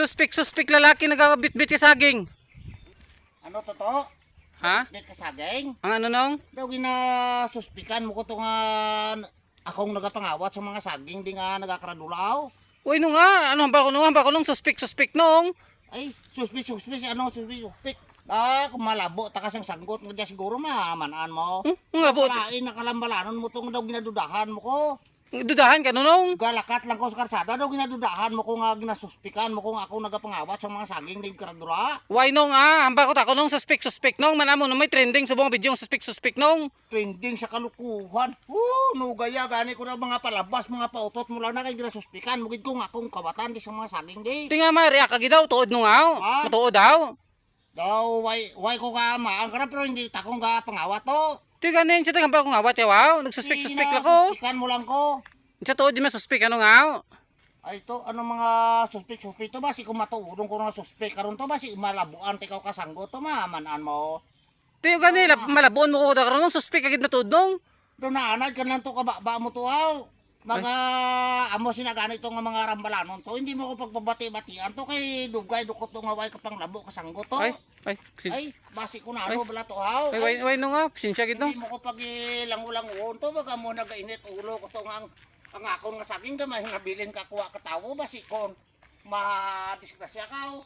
Suspik lalaki nagabitbit sa saging. Ano totoo? Ha? Bit ka saging? Ang ano nung? Daw suspikan mo ko to nga akong nagapangawat sa mga saging di nga nagakaradulaw. Uy, nung nga. Ano ba ko nung suspik nung? Ay, suspik, ano suspik. Kung malabo, takas ang sanggot nga dyan siguro mamanaan mo. Nga po. Nakalain, nakalambalanon mo itong daw ginadudahan mo ko. Dudahan ka nung? Galakat lang ko sa karsada daw ginadudahan mo ko nga ginasuspikan mo kung ako nagapangawat sa mga saging di karadula. Why nung hamba ko tako nung suspik nung. Manamo nung may trending sa buong video yung suspik nung. Trending sa kalukuhan. Nugaya gani ko na mga palabas, mga pautot mula na kay ginasuspikan. Mugid ko nga akong kawatan di sa mga saging di. Di nga ma-react kagi daw. Tuod nung Ah? Matuod daw. Daw, why ko ka maangkarap pero hindi takong ka pangawat to. Di ganin siya hamba ko nga wat wow. Nagsuspik lang ko. Suspikan mo lang ko. Siya tuod di masuspik ano nga. Ay to, ano mga suspik to ba? Si kumatuurong ko nga suspik. Karon to ba si malabuan tikaw kasanggo to mamanaan mo. Di gani malabuon mo ko da karon nung suspik agad na tuod nung. Doon naanad ka lang to ba mo to aw. Mga amo sinagani to nga mga rambalanon to. Hindi mo ko pagpabati-batian to kay dugay dukot to nga way kapang labo kasanggo to. Ay, Ay, basi ko na ano bala to haw. why nung sinsya gid nung. Hindi mo ko pag ilang-ulang-uon to. Baga mo nagainit ulo ko to nga ang akon nga saging gamay nga bilin ka kuha ka tawo basi kon madisgrasya ka.